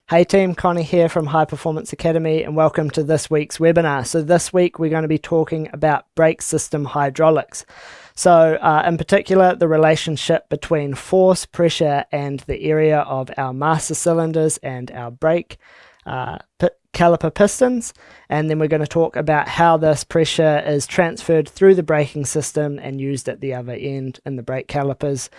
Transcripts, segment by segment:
Hey team, Connie here from High Performance Academy and welcome to this week's webinar. So this week we're going to be talking about brake system hydraulics. So in particular, the relationship between force, pressure and the area of our master cylinders and our brake caliper pistons. And then we're going to talk about how this pressure is transferred through the braking system and used at the other end in the brake calipers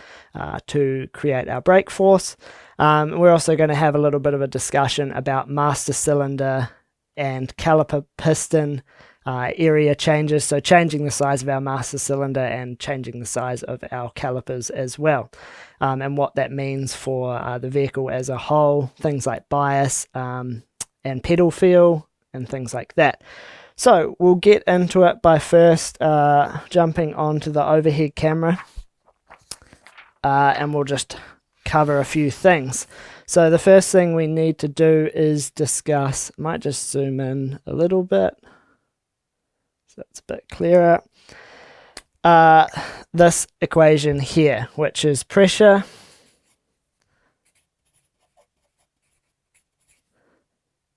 to create our brake force. We're also going to have a little bit of a discussion about master cylinder and caliper piston area changes, so changing the size of our master cylinder and changing the size of our calipers as well, and what that means for the vehicle as a whole, things like bias and pedal feel and things like that. So we'll get into it by first jumping onto the overhead camera and we'll just cover a few things. So the first thing we need to do is discuss, might just zoom in a little bit so it's a bit clearer, this equation here, which is pressure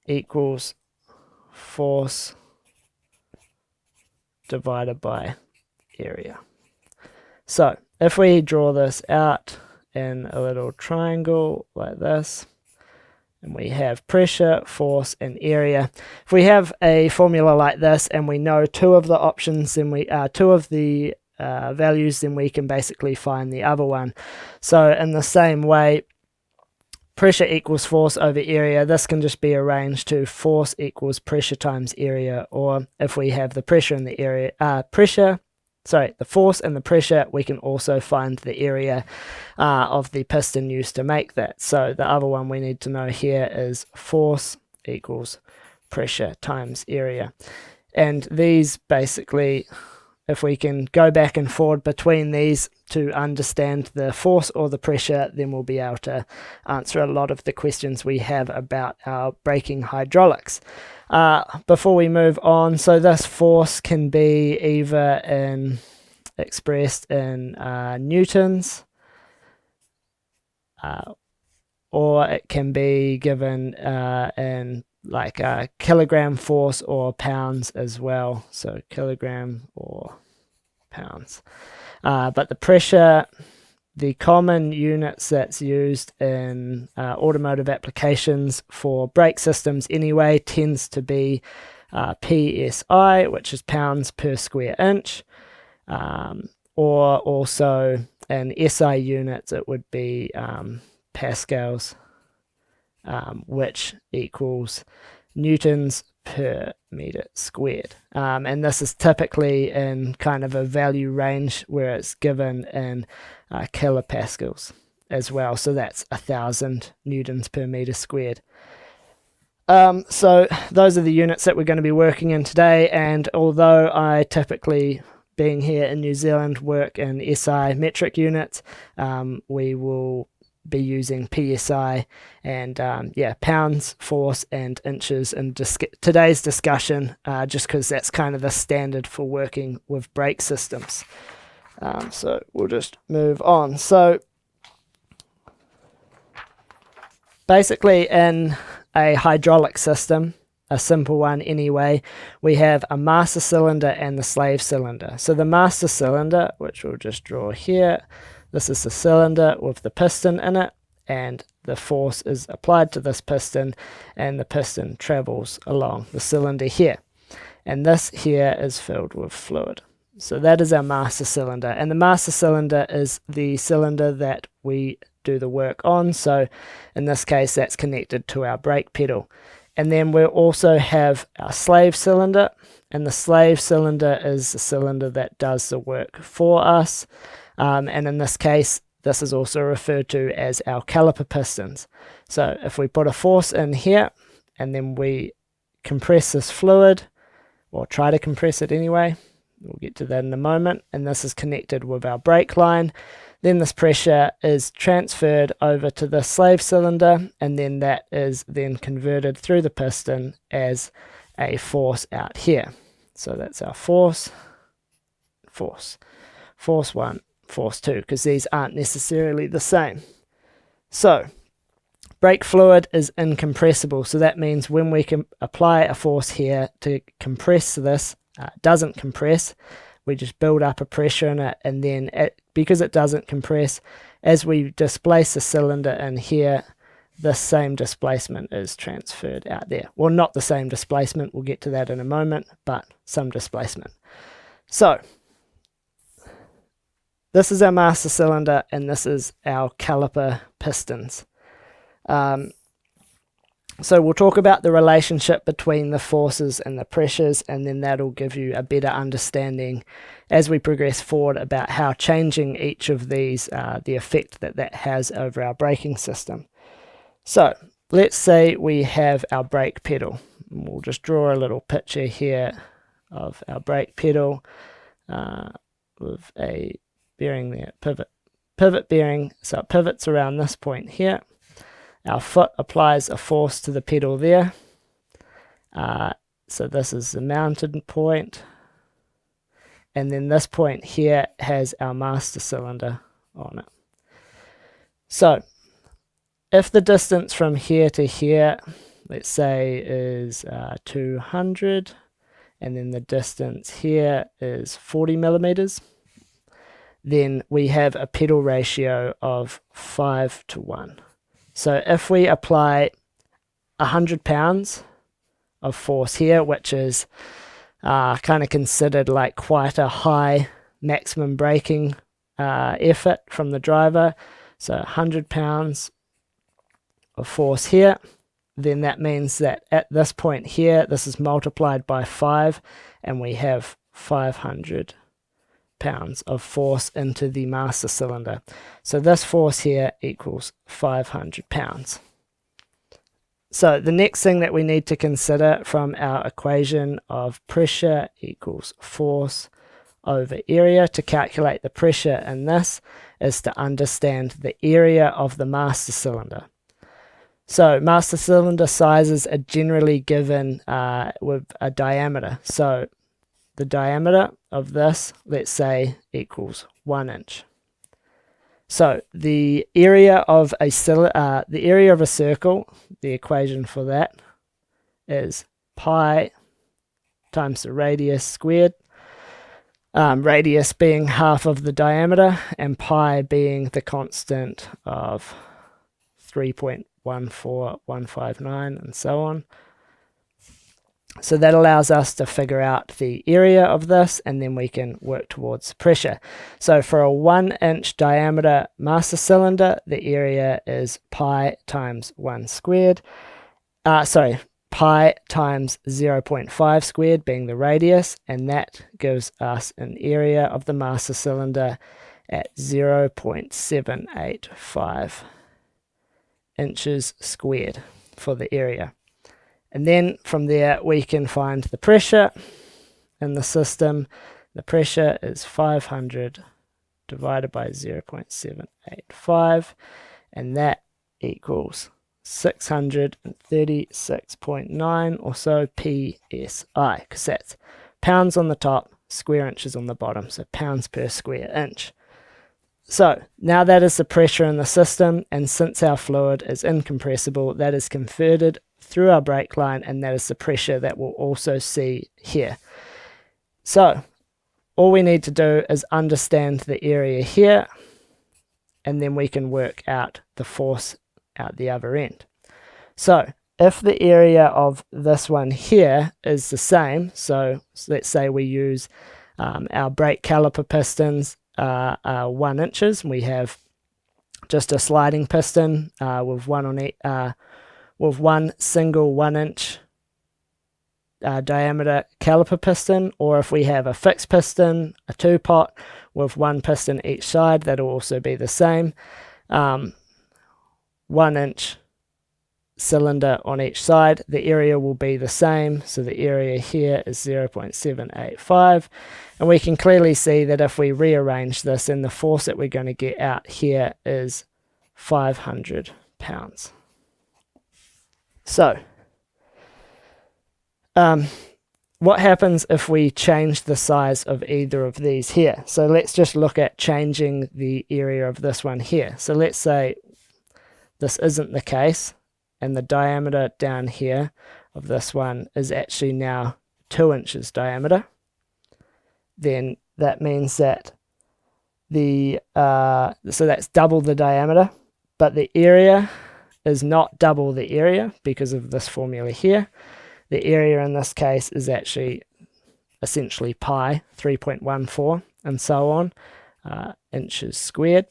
equals force divided by area. So if we draw this out in a little triangle like this, and we have pressure, force and area. If we have a formula like this and we know two of the options, then we two of the values, then we can basically find the other one. So in the same way, pressure equals force over area, this can just be arranged to force equals pressure times area, or if we have the pressure and the area, the force and the pressure, we can also find the area of the piston used to make that. So the other one we need to know here is force equals pressure times area. And these basically, if we can go back and forward between these to understand the force or the pressure, then we'll be able to answer a lot of the questions we have about our braking hydraulics. Before we move on, so this force can be either expressed in newtons, or it can be given in like a kilogram force or pounds as well, so kilogram or pounds. But the pressure, the common units that's used in automotive applications for brake systems anyway tends to be PSI, which is pounds per square inch, or also in SI units it would be pascals, which equals newtons per meter squared. And this is typically in kind of a value range where it's given in kilopascals as well. So that's 1,000 newtons per meter squared. So those are the units that we're going to be working in today. And although I typically, being here in New Zealand, work in SI metric units, we will be using PSI and pounds, force and inches in today's discussion, just because that's kind of the standard for working with brake systems. So we'll just move on. So basically in a hydraulic system, a simple one anyway, we have a master cylinder and the slave cylinder. So the master cylinder, which we'll just draw here, this is the cylinder with the piston in it, and the force is applied to this piston, and the piston travels along the cylinder here. And this here is filled with fluid. So that is our master cylinder, and the master cylinder is the cylinder that we do the work on. So in this case, that's connected to our brake pedal. And then we'll also have our slave cylinder, and the slave cylinder is the cylinder that does the work for us. And in this case, this is also referred to as our caliper pistons. So if we put a force in here, and then we compress this fluid, or try to compress it anyway, we'll get to that in a moment, and this is connected with our brake line, then this pressure is transferred over to the slave cylinder, and then that is then converted through the piston as a force out here. So that's our force, force 1, force 2, because these aren't necessarily the same. So brake fluid is incompressible, so that means when we can apply a force here to compress this, it doesn't compress. We just build up a pressure in it, and then because it doesn't compress, as we displace the cylinder in here, this same displacement is transferred out there. Well, not the same displacement, we'll get to that in a moment, but some displacement. So this is our master cylinder, and this is our caliper pistons. So we'll talk about the relationship between the forces and the pressures, and then that'll give you a better understanding as we progress forward about how changing each of these, the effect that that has over our braking system. So let's say we have our brake pedal. We'll just draw a little picture here of our brake pedal with a bearing there, pivot bearing, so it pivots around this point here. Our foot applies a force to the pedal there. So this is the mounted point. And then this point here has our master cylinder on it. So if the distance from here to here, let's say, is 200, and then the distance here is 40 millimeters, then we have a pedal ratio of 5:1. So if we apply 100 pounds of force here, which is kind of considered like quite a high maximum braking effort from the driver, so 100 pounds of force here, then that means that at this point here, this is multiplied by 5, and we have 500 pounds of force into the master cylinder. So this force here equals 500 pounds. So the next thing that we need to consider from our equation of pressure equals force over area to calculate the pressure in this is to understand the area of the master cylinder. So master cylinder sizes are generally given with a diameter. So the diameter of this, let's say, equals 1 inch. So the area of a circle, the equation for that is pi times the radius squared. Radius being half of the diameter, and pi being the constant of 3.14159, and so on. So that allows us to figure out the area of this, and then we can work towards pressure. So for a 1 inch diameter master cylinder, the area is pi times 1 squared. Pi times 0.5 squared being the radius, and that gives us an area of the master cylinder at 0.785 inches squared for the area. And then from there we can find the pressure in the system. The pressure is 500 divided by 0.785, and that equals 636.9 or so PSI, because that's pounds on the top, square inches on the bottom, so pounds per square inch. So now that is the pressure in the system, and since our fluid is incompressible, that is converted through our brake line, and that is the pressure that we'll also see here. So all we need to do is understand the area here, and then we can work out the force out the other end. So if the area of this one here is the same, so let's say we use our brake caliper pistons 1 inches, and we have just a sliding piston with one single 1 inch diameter caliper piston, or if we have a fixed piston, a 2-pot with 1 piston each side, that'll also be the same. 1 inch cylinder on each side, the area will be the same, so the area here is 0.785, and we can clearly see that if we rearrange this, then the force that we're going to get out here is 500 pounds. So what happens if we change the size of either of these here? So let's just look at changing the area of this one here. So let's say this isn't the case, and the diameter down here of this one is actually now 2 inches diameter, then that means that so that's double the diameter, but the area is not double the area because of this formula here. The area in this case is actually essentially pi, 3.14, and so on, inches squared,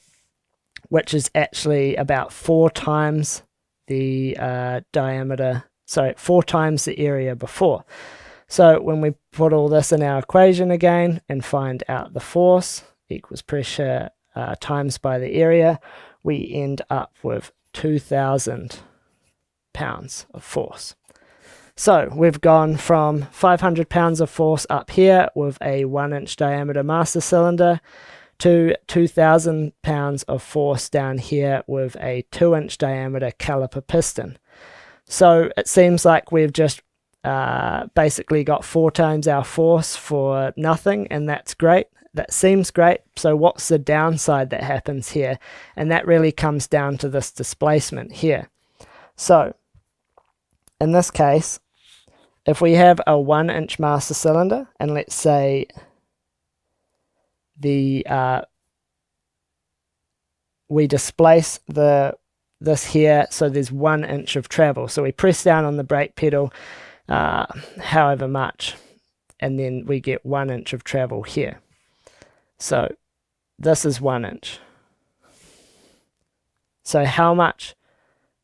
which is actually about 4 times the diameter, sorry, 4 times the area before. So when we put all this in our equation again and find out the force equals pressure times by the area, we end up with 2,000 pounds of force. So we've gone from 500 pounds of force up here with a 1 inch diameter master cylinder to 2,000 pounds of force down here with a 2 inch diameter caliper piston. So it seems like we've just basically got 4 times our force for nothing, and that's great. That seems great. So what's the downside that happens here? And that really comes down to this displacement here. So in this case, if we have a 1 inch master cylinder, and let's say we displace this here, so there's 1 inch of travel. So we press down on the brake pedal however much, and then we get 1 inch of travel here. So this is 1 inch. So how much,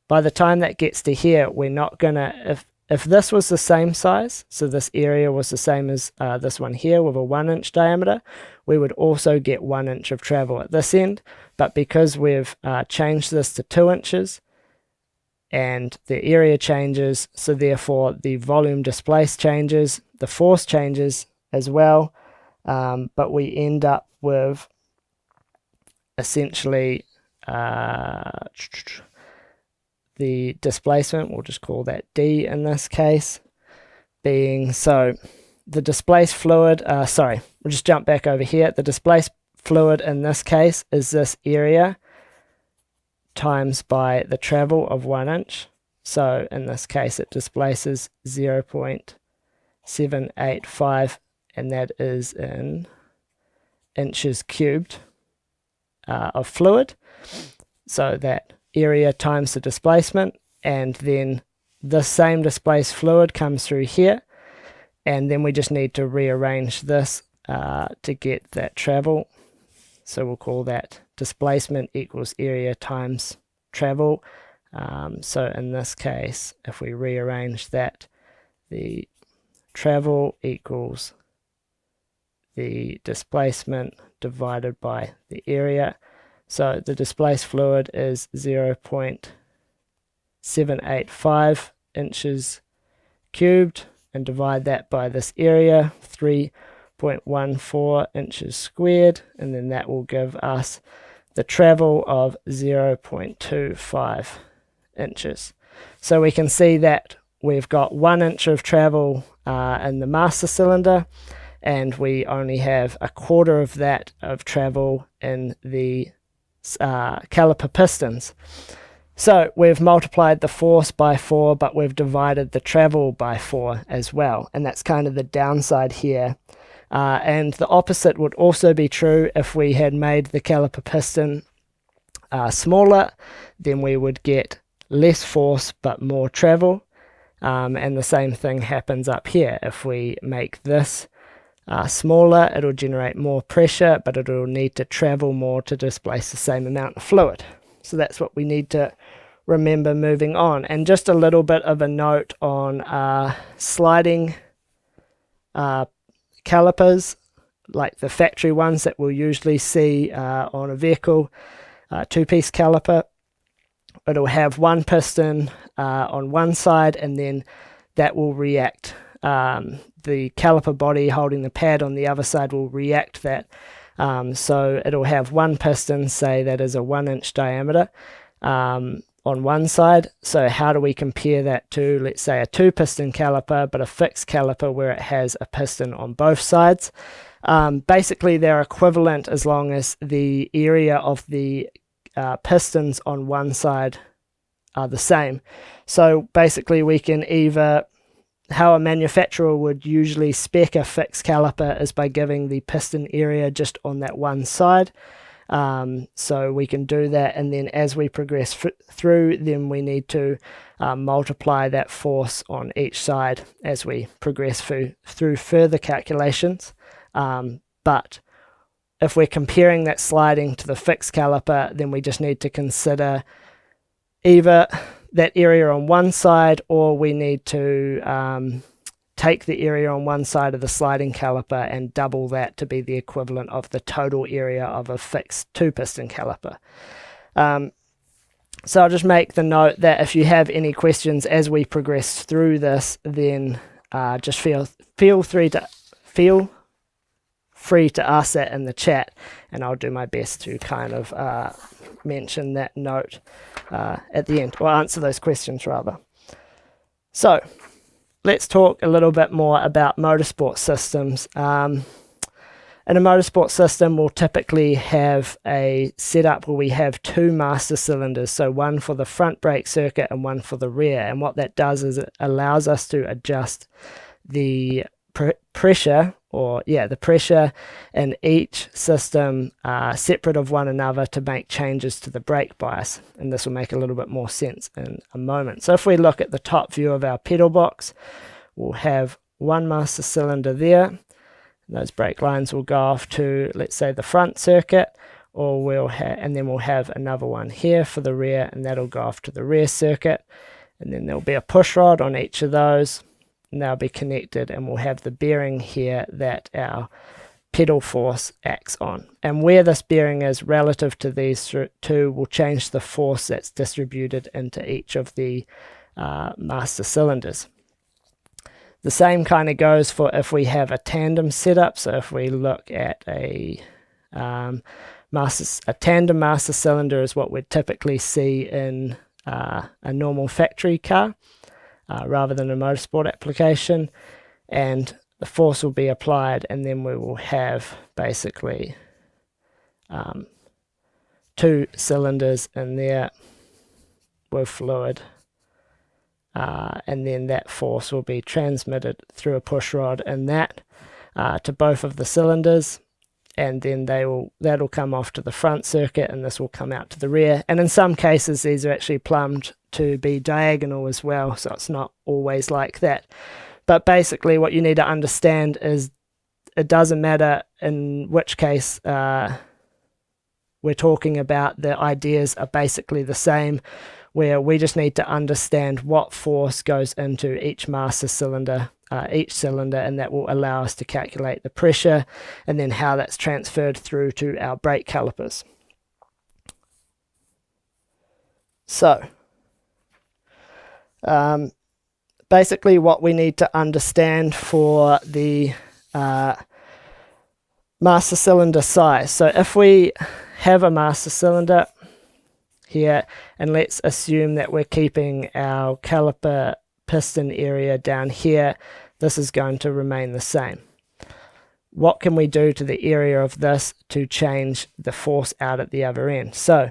by the time that gets to here, we're not gonna, if this was the same size, so this area was the same as this one here with a 1 inch diameter, we would also get 1 inch of travel at this end. But because we've changed this to 2 inches, and the area changes, so therefore the volume displaced changes, the force changes as well, but we end up with essentially the displacement, we'll just call that D in this case, being, so the displaced fluid, we'll just jump back over here. The displaced fluid in this case is this area times by the travel of 1 inch. So in this case it displaces 0.785, and that is in inches cubed of fluid. So that area times the displacement, and then the same displaced fluid comes through here, and then we just need to rearrange this to get that travel. So we'll call that displacement equals area times travel. So in this case, if we rearrange that, the travel equals the displacement divided by the area. So the displaced fluid is 0.785 inches cubed, and divide that by this area, 3.14 inches squared, and then that will give us the travel of 0.25 inches. So we can see that we've got 1 inch of travel in the master cylinder, and we only have a quarter of that of travel in the caliper pistons. So we've multiplied the force by 4, but we've divided the travel by 4 as well, and that's kind of the downside here. And the opposite would also be true. If we had made the caliper piston smaller, then we would get less force but more travel, and the same thing happens up here. If we make this smaller, it'll generate more pressure, but it'll need to travel more to displace the same amount of fluid. So that's what we need to remember moving on. And just a little bit of a note on sliding calipers, like the factory ones that we'll usually see on a vehicle, two-piece caliper. It'll have one piston on one side, and then that will react. The caliper body holding the pad on the other side will react that. So it'll have one piston, say that is a 1 inch diameter on one side. So how do we compare that to, let's say, a 2-piston caliper, but a fixed caliper where it has a piston on both sides? Basically, they're equivalent as long as the area of the pistons on one side are the same. So basically we can either, how a manufacturer would usually spec a fixed caliper is by giving the piston area just on that one side. So we can do that, and then as we progress through, then we need to multiply that force on each side as we progress through further calculations. But if we're comparing that sliding to the fixed caliper, then we just need to consider either that area on one side, or we need to take the area on one side of the sliding caliper and double that to be the equivalent of the total area of a fixed 2-piston caliper. So I'll just make the note that if you have any questions as we progress through this, then just feel free to ask that in the chat, and I'll do my best to kind of mention that note at the end, or answer those questions rather. So let's talk a little bit more about motorsport systems. In a motorsport system, we'll typically have a setup where we have 2 master cylinders, so one for the front brake circuit and one for the rear. And what that does is it allows us to adjust the pressure in each system separate of one another to make changes to the brake bias. And this will make a little bit more sense in a moment. So if we look at the top view of our pedal box, we'll have one master cylinder there. Those brake lines will go off to, let's say, the front circuit, or and then we'll have another one here for the rear, and that'll go off to the rear circuit. And then there'll be a push rod on each of those, and they'll be connected, and we'll have the bearing here that our pedal force acts on. And where this bearing is relative to these two will change the force that's distributed into each of the master cylinders. The same kind of goes for if we have a tandem setup. So if we look at a tandem master cylinder is what we'd typically see in a normal factory car rather than a motorsport application. And the force will be applied, and then we will have basically 2 cylinders in there with fluid. And then that force will be transmitted through a push rod and that to both of the cylinders, and then that'll come off to the front circuit, and this will come out to the rear. And in some cases these are actually plumbed to be diagonal as well, so it's not always like that. But basically what you need to understand is it doesn't matter in which case we're talking about, the ideas are basically the same, where we just need to understand what force goes into each master cylinder, and that will allow us to calculate the pressure and then how that's transferred through to our brake calipers. So basically what we need to understand for the master cylinder size. So if we have a master cylinder here, and let's assume that we're keeping our caliper piston area down here, this is going to remain the same. What can we do to the area of this to change the force out at the other end? So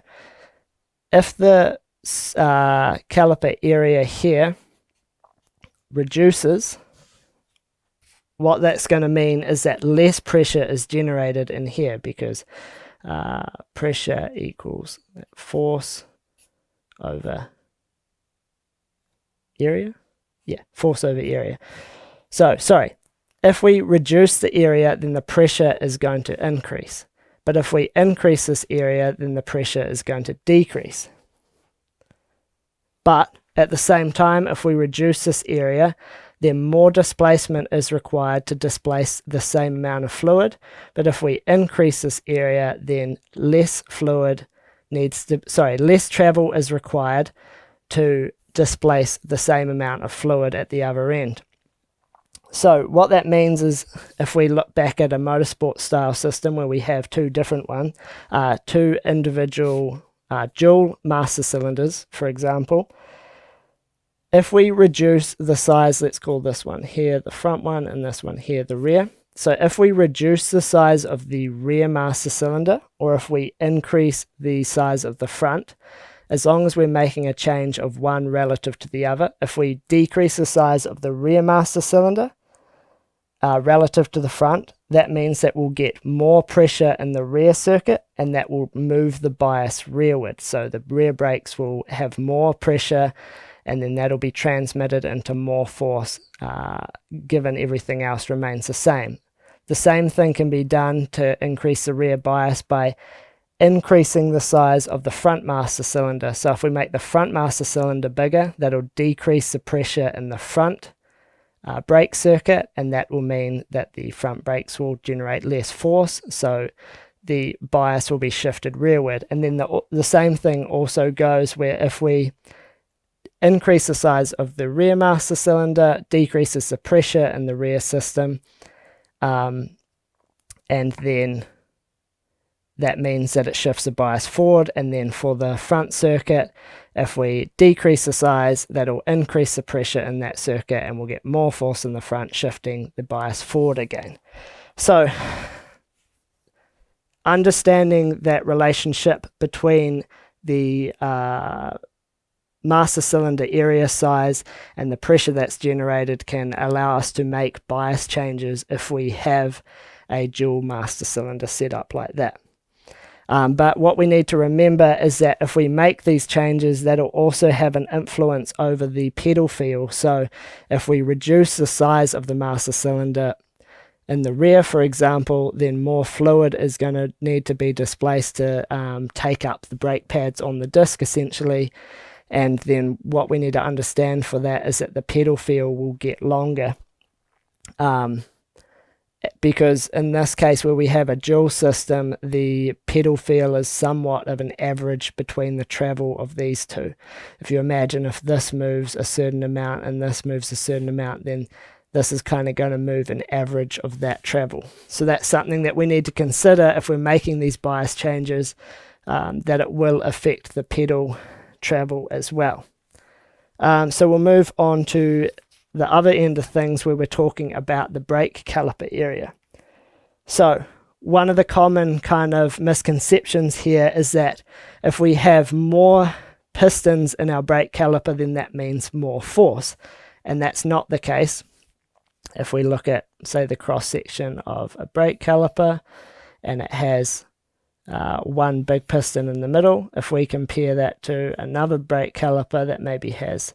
if the caliper area here reduces, what that's going to mean is that less pressure is generated in here, because pressure equals force over area. Yeah, force over area. So, sorry, if we reduce the area, then the pressure is going to increase. But if we increase this area, then the pressure is going to decrease. But at the same time, if we reduce this area, then more displacement is required to displace the same amount of fluid. But if we increase this area, then less travel is required to displace the same amount of fluid at the other end. So what that means is, if we look back at a motorsport style system where we have 2 different ones, 2 individual dual master cylinders, for example, if we reduce the size, let's call this one here the front one and this one here the rear. So if we reduce the size of the rear master cylinder, or if we increase the size of the front, as long as we're making a change of one relative to the other. If we decrease the size of the rear master cylinder relative to the front, that means that we'll get more pressure in the rear circuit, and that will move the bias rearward. So the rear brakes will have more pressure, and then that'll be transmitted into more force, given everything else remains the same. The same thing can be done to increase the rear bias by increasing the size of the front master cylinder. So if we make the front master cylinder bigger, that'll decrease the pressure in the front brake circuit, and that will mean that the front brakes will generate less force, so the bias will be shifted rearward. And then the same thing also goes where if we increase the size of the rear master cylinder, decreases the pressure in the rear system, and then that means that it shifts the bias forward. And then for the front circuit, if we decrease the size, that'll increase the pressure in that circuit, and we'll get more force in the front, shifting the bias forward again. So understanding that relationship between the master cylinder area size and the pressure that's generated can allow us to make bias changes if we have a dual master cylinder setup like that. But what we need to remember is that if we make these changes, that'll also have an influence over the pedal feel. So if we reduce the size of the master cylinder in the rear, for example, then more fluid is going to need to be displaced to take up the brake pads on the disc, essentially. And then what we need to understand for that is that the pedal feel will get longer. Because in this case where we have a dual system, the pedal feel is somewhat of an average between the travel of these two. If you imagine if this moves a certain amount and this moves a certain amount, then this is kind of going to move an average of that travel. So that's something that we need to consider if we're making these bias changes, that it will affect the pedal travel as well. So we'll move on to the other end of things where we're talking about the brake caliper area. So one of the common kind of misconceptions here is that if we have more pistons in our brake caliper, then that means more force, and that's not the case. If we look at, say, the cross section of a brake caliper and it has one big piston in the middle, if we compare that to another brake caliper that maybe has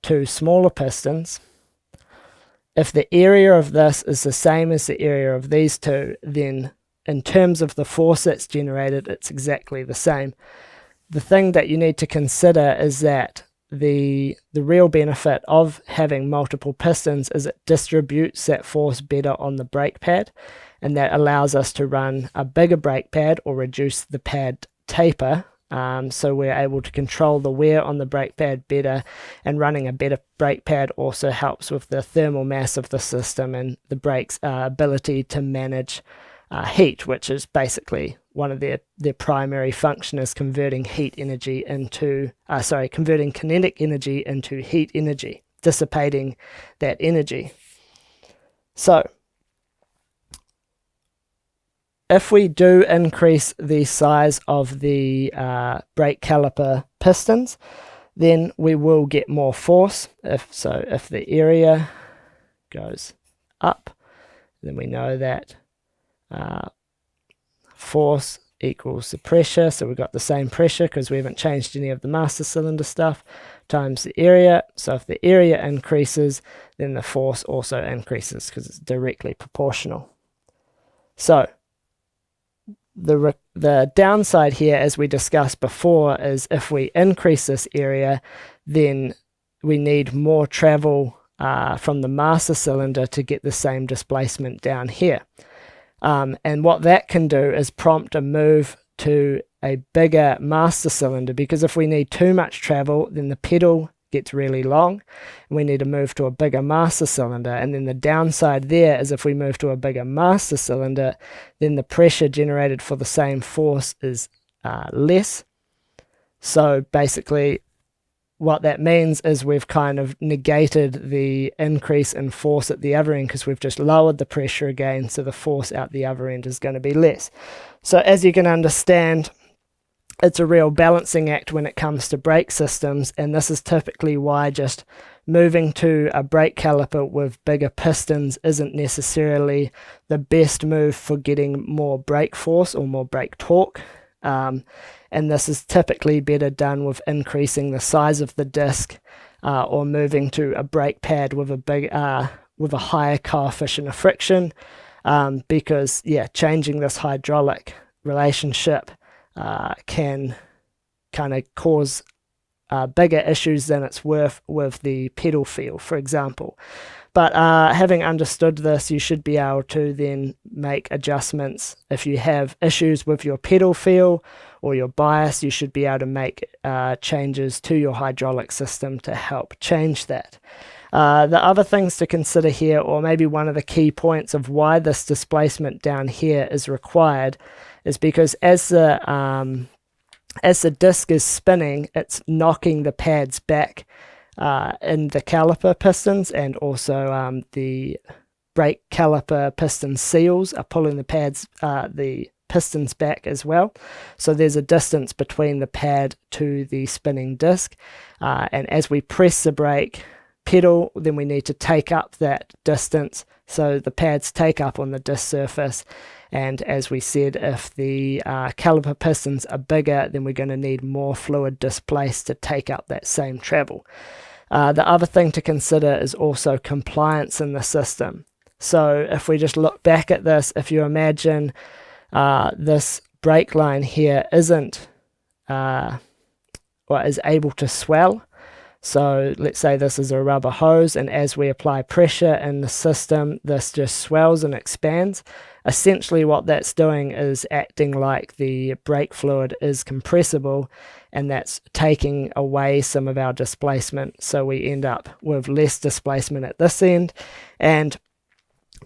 two smaller pistons, if the area of this is the same as the area of these two, then in terms of the force that's generated, it's exactly the same. The thing that you need to consider is that the real benefit of having multiple pistons is it distributes that force better on the brake pad, and that allows us to run a bigger brake pad or reduce the pad taper. So we're able to control the wear on the brake pad better, and running a better brake pad also helps with the thermal mass of the system and the brake's ability to manage heat, which is basically one of their primary function, is converting heat energy into, converting kinetic energy into heat energy, dissipating that energy. So if we do increase the size of the brake caliper pistons, then we will get more force. If the area goes up, then we know that force equals the pressure. So we've got the same pressure because we haven't changed any of the master cylinder stuff, times the area. So if the area increases, then the force also increases because it's directly proportional. So the downside here, as we discussed before, is if we increase this area, then we need more travel from the master cylinder to get the same displacement down here. And what that can do is prompt a move to a bigger master cylinder, because if we need too much travel, then the pedal gets really long and we need to move to a bigger master cylinder. And then the downside there is if we move to a bigger master cylinder, then the pressure generated for the same force is less. So basically what that means is we've kind of negated the increase in force at the other end because we've just lowered the pressure again, so the force out the other end is going to be less. So as you can understand, it's a real balancing act when it comes to brake systems, and this is typically why just moving to a brake caliper with bigger pistons isn't necessarily the best move for getting more brake force or more brake torque. And this is typically better done with increasing the size of the disc or moving to a brake pad with a higher coefficient of friction, because changing this hydraulic relationship can kind of cause bigger issues than it's worth with the pedal feel, for example. But having understood this, you should be able to then make adjustments. If you have issues with your pedal feel or your bias, you should be able to make changes to your hydraulic system to help change that. The other things to consider here, or maybe one of the key points of why this displacement down here is required, is because as the disc is spinning, it's knocking the pads back in the caliper pistons, and also the brake caliper piston seals are pulling the pistons back as well. So there's a distance between the pad to the spinning disc, and as we press the brake pedal, then we need to take up that distance so the pads take up on the disc surface. And as we said, if the caliper pistons are bigger, then we're going to need more fluid displaced to take up that same travel. The other thing to consider is also compliance in the system. So if we just look back at this, if you imagine this brake line here is able to swell. So let's say this is a rubber hose, and as we apply pressure in the system, this just swells and expands. Essentially what that's doing is acting like the brake fluid is compressible, and that's taking away some of our displacement. So we end up with less displacement at this end, and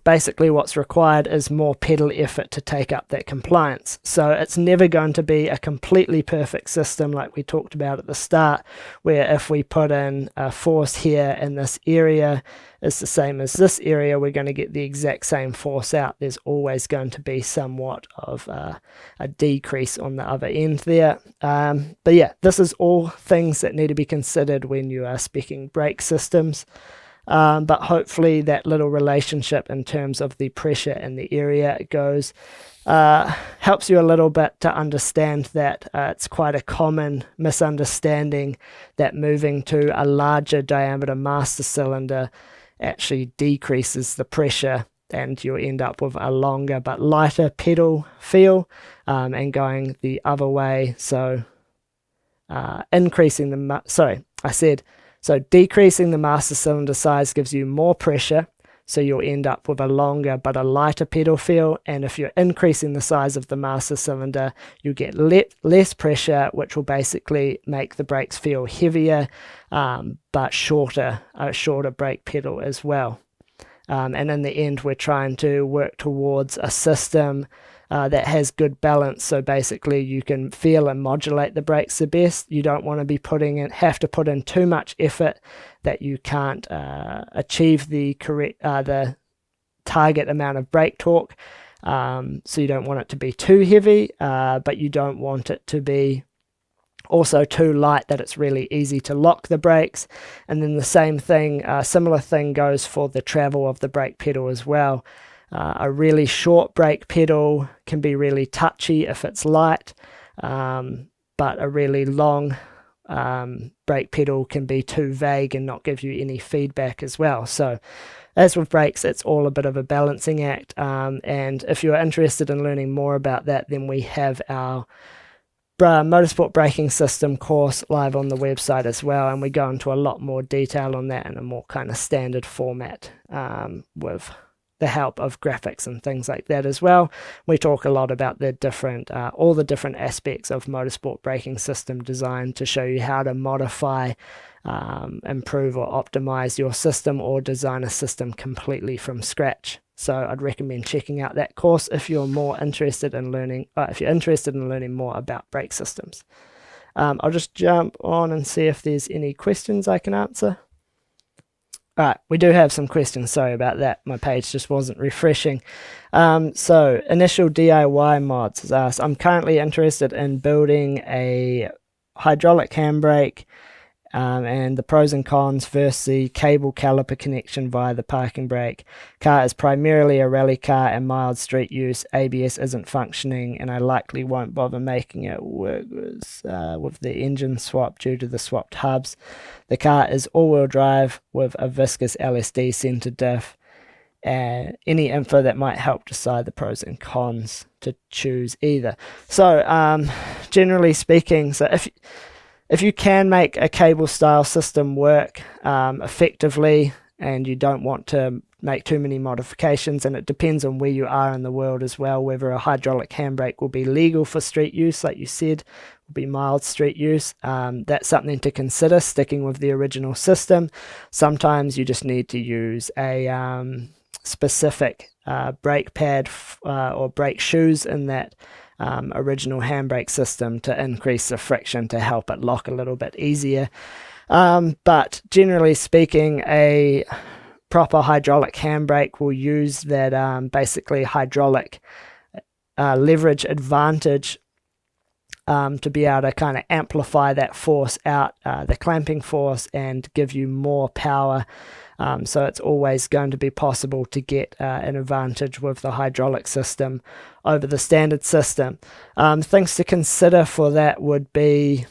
basically what's required is more pedal effort to take up that compliance. So it's never going to be a completely perfect system like we talked about at the start, where if we put in a force here and this area is the same as this area, we're going to get the exact same force out. There's always going to be somewhat of a decrease on the other end there. But yeah, this is all things that need to be considered when you are speccing brake systems. But hopefully that little relationship in terms of the pressure and the area it goes helps you a little bit to understand that it's quite a common misunderstanding that moving to a larger diameter master cylinder actually decreases the pressure, and you'll end up with a longer but lighter pedal feel, and going the other way. So decreasing the master cylinder size gives you more pressure, so you'll end up with a longer but a lighter pedal feel. And if you're increasing the size of the master cylinder, you get less pressure, which will basically make the brakes feel heavier, but a shorter brake pedal as well. And in the end, we're trying to work towards a system that has good balance, so basically you can feel and modulate the brakes the best. You don't want to be have to put in too much effort that you can't achieve the target amount of brake torque. So you don't want it to be too heavy, but you don't want it to be also too light that it's really easy to lock the brakes. And then the similar thing goes for the travel of the brake pedal as well. A really short brake pedal can be really touchy if it's light, but a really long brake pedal can be too vague and not give you any feedback as well. So as with brakes, it's all a bit of a balancing act, and if you're interested in learning more about that, then we have our motorsport braking system course live on the website as well, and we go into a lot more detail on that in a more kind of standard format, with the help of graphics and things like that as well. We talk a lot about the all the different aspects of motorsport braking system design to show you how to modify, improve or optimize your system, or design a system completely from scratch. So I'd recommend checking out that course if you're interested in learning more about brake systems. I'll just jump on and see if there's any questions I can answer. All right, we do have some questions. Sorry about that. My page just wasn't refreshing. So, initial DIY mods is asked. I'm currently interested in building a hydraulic handbrake and the pros and cons versus the cable caliper connection via the parking brake. Car is primarily a rally car and mild street use. ABS isn't functioning, and I likely won't bother making it work with the engine swap due to the swapped hubs. The car is all-wheel drive with a viscous LSD center diff. And any info that might help decide the pros and cons to choose either. So, generally speaking, so if you can make a cable style system work effectively and you don't want to make too many modifications, and it depends on where you are in the world as well, whether a hydraulic handbrake will be legal for street use, like you said, will be mild street use. That's something to consider, sticking with the original system. Sometimes you just need to use a specific brake pad or brake shoes in that original handbrake system to increase the friction to help it lock a little bit easier. But generally speaking, a proper hydraulic handbrake will use that basically hydraulic leverage advantage to be able to kind of amplify that force out, the clamping force, and give you more power. So it's always going to be possible to get an advantage with the hydraulic system over the standard system. Things to consider for that would be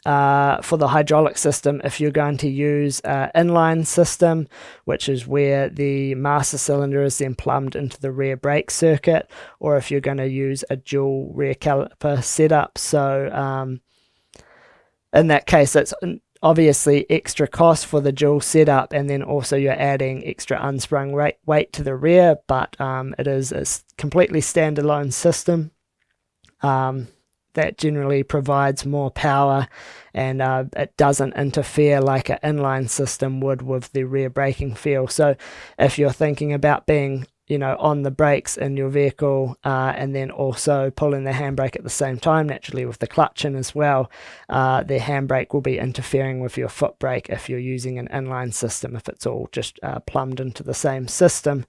for the hydraulic system, if you're going to use an inline system, which is where the master cylinder is then plumbed into the rear brake circuit, or if you're going to use a dual rear caliper setup. So in that case, it's obviously extra cost for the dual setup, and then also you're adding extra unsprung weight to the rear, but it is a completely standalone system that generally provides more power, and it doesn't interfere like an inline system would with the rear braking feel. So if you're thinking about being on the brakes in your vehicle and then also pulling the handbrake at the same time, naturally with the clutch in as well, the handbrake will be interfering with your foot brake if you're using an inline system, if it's all just plumbed into the same system.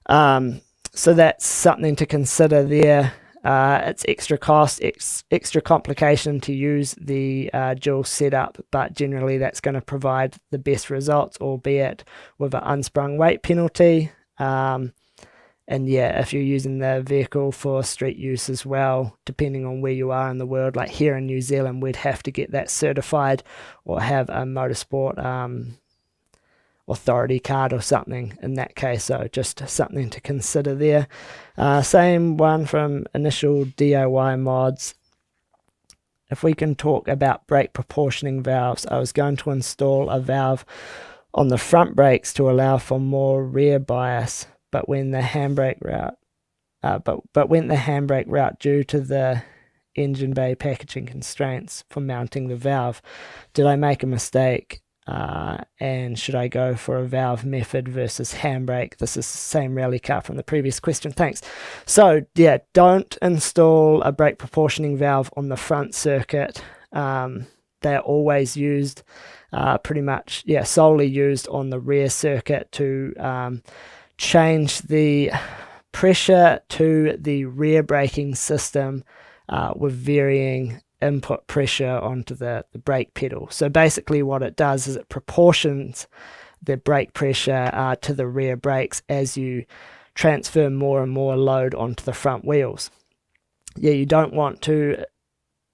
So that's something to consider there. It's extra cost, extra complication to use the dual setup, but generally that's going to provide the best results, albeit with an unsprung weight penalty. And yeah, if you're using the vehicle for street use as well, depending on where you are in the world, like here in New Zealand, we'd have to get that certified or have a motorsport authority card or something in that case. So just something to consider there. Same one from initial DIY mods. If we can talk about brake proportioning valves, I was going to install a valve on the front brakes to allow for more rear bias, but when the handbrake route due to the engine bay packaging constraints for mounting the valve, did I make a mistake? And should I go for a valve method versus handbrake? This is the same rally car from the previous question. Thanks. So yeah, don't install a brake proportioning valve on the front circuit. They're always used pretty much, solely used on the rear circuit to change the pressure to the rear braking system with varying input pressure onto the brake pedal. So basically what it does is it proportions the brake pressure to the rear brakes as you transfer more and more load onto the front wheels. Yeah, you don't want to,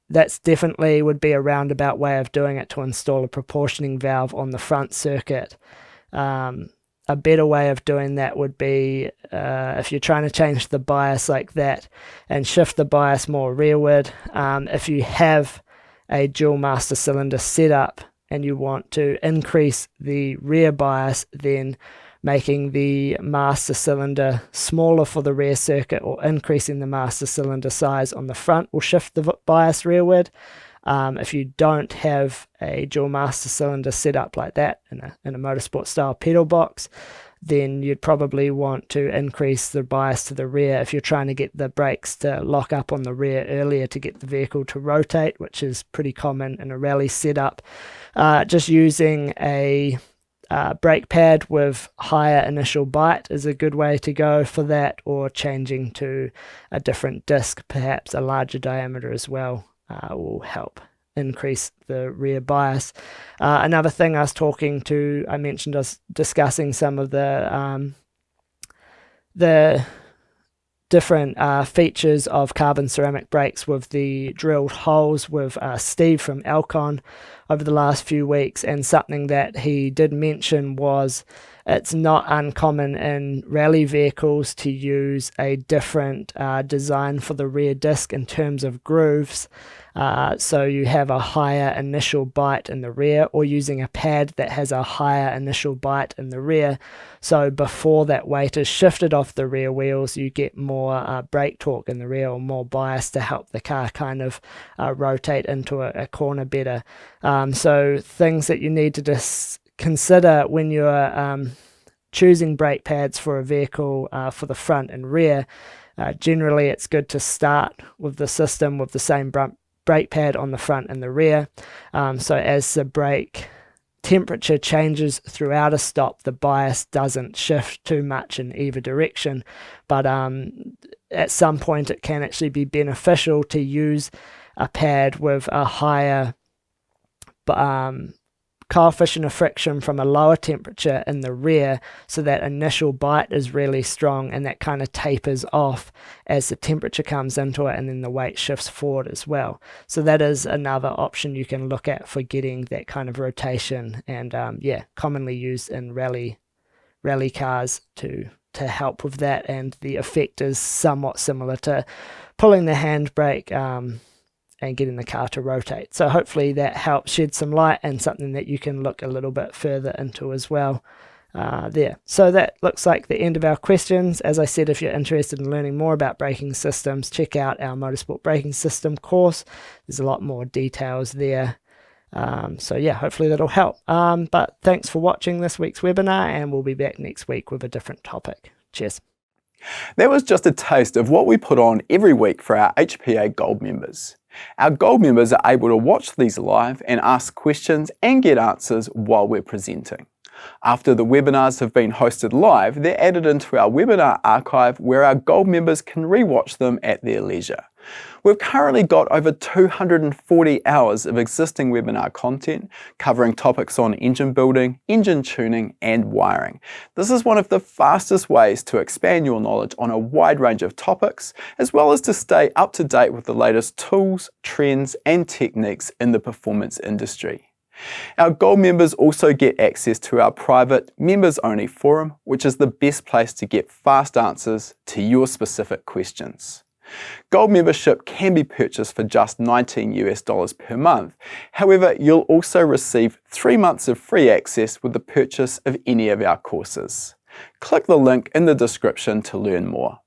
that's definitely would be a roundabout way of doing it, to install a proportioning valve on the front circuit. A better way of doing that would be if you're trying to change the bias like that and shift the bias more rearward. If you have a dual master cylinder setup and you want to increase the rear bias, then making the master cylinder smaller for the rear circuit or increasing the master cylinder size on the front will shift the bias rearward. If you don't have a dual master cylinder set up like that in a motorsport style pedal box, then you'd probably want to increase the bias to the rear if you're trying to get the brakes to lock up on the rear earlier to get the vehicle to rotate, which is pretty common in a rally setup. Just using a brake pad with higher initial bite is a good way to go for that, or changing to a different disc, perhaps a larger diameter as well, will help increase the rear bias. Another thing I mentioned I was discussing some of the different features of carbon ceramic brakes with the drilled holes with Steve from Alcon over the last few weeks, and something that he did mention was it's not uncommon in rally vehicles to use a different design for the rear disc in terms of grooves. So you have a higher initial bite in the rear, or using a pad that has a higher initial bite in the rear. So before that weight is shifted off the rear wheels, you get more brake torque in the rear, or more bias to help the car kind of rotate into a corner better. So things that you need to consider when you're choosing brake pads for a vehicle for the front and rear. Generally, it's good to start with the system with the same brake pad on the front and the rear. So as the brake temperature changes throughout a stop, the bias doesn't shift too much in either direction. But at some point, it can actually be beneficial to use a pad with a higher coefficient of friction from a lower temperature in the rear, so that initial bite is really strong, and that kind of tapers off as the temperature comes into it, and then the weight shifts forward as well. So that is another option you can look at for getting that kind of rotation, and commonly used in rally cars to help with that. And the effect is somewhat similar to pulling the handbrake and getting the car to rotate. So hopefully that helps shed some light, and something that you can look a little bit further into as well there. So that looks like the end of our questions. As I said, if you're interested in learning more about braking systems, check out our Motorsport braking system course. There's a lot more details there. Hopefully that'll help. But thanks for watching this week's webinar, and we'll be back next week with a different topic. Cheers. That was just a taste of what we put on every week for our HPA Gold members. Our Gold members are able to watch these live and ask questions and get answers while we're presenting. After the webinars have been hosted live, they're added into our webinar archive, where our Gold members can rewatch them at their leisure. We've currently got over 240 hours of existing webinar content covering topics on engine building, engine tuning and wiring. This is one of the fastest ways to expand your knowledge on a wide range of topics, as well as to stay up to date with the latest tools, trends and techniques in the performance industry. Our Gold members also get access to our private members-only forum, which is the best place to get fast answers to your specific questions. Gold membership can be purchased for just $19 per month. However, you'll also receive 3 months of free access with the purchase of any of our courses. Click the link in the description to learn more.